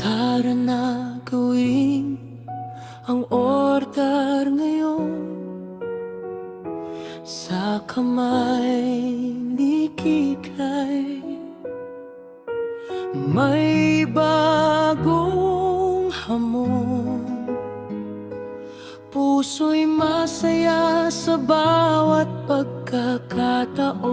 Tara na gawin ang order ngayon. Sa kamay ni Kikay may bagong hamon. Puso'y masaya sa bawat pagkakataon.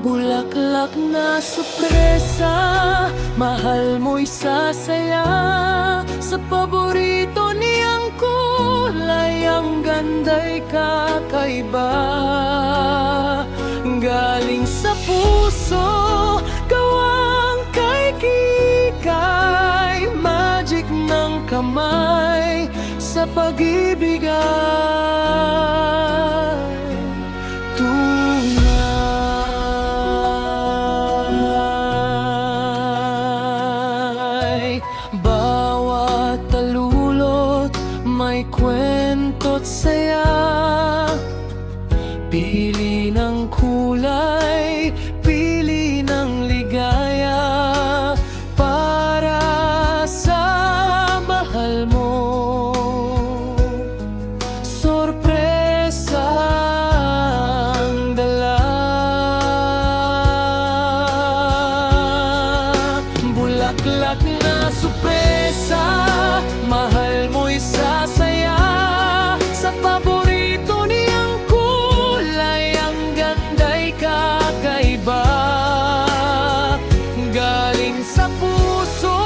Bulaklak na sorpresa, mahal mo'y sasaya. Sa paborito niyang kulay, ang ganda'y kakaiba. Galing sa puso, gawang kay Kikay. Magic ng kamay sa pag-ibig ay tunay. Bawat talulot may kwento't saya. Pili ng kulay, pili ng ligaya, para sa mahal mo. Sorpresa ang dala. Bulaklak na sorpresa, mahal mo'y sasaya. Sa paborito niyang kulay, ang ganda'y kakaiba. Galing sa puso,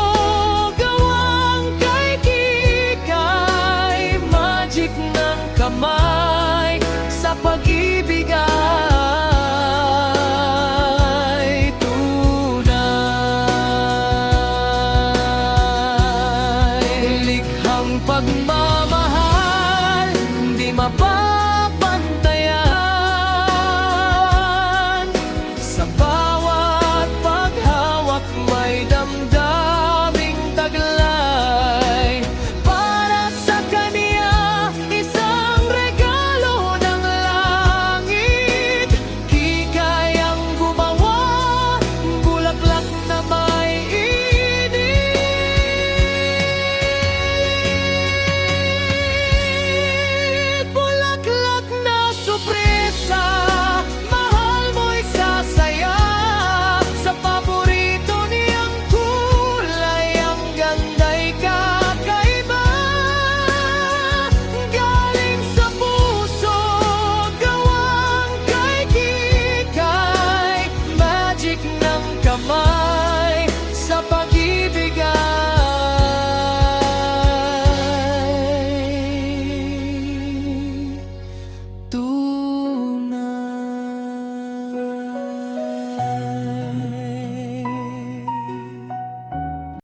gawang kay Kikay. Magic ng kamay sa pag-ibig ay tunay. Likhang pagmamahal, di mapapantayan. Sa bawat paghawak may damdaming taglay. Para sa kaniya, isang regalo ng langit. Kikay ang gumawa, bulaklak na may init. Bulaklak na sorpresa, mahal mo'y sasaya. Sa paborito niyang kulay, ang ganda'y kakaiba. Galing sa puso, gawang kay Kikay. Magic na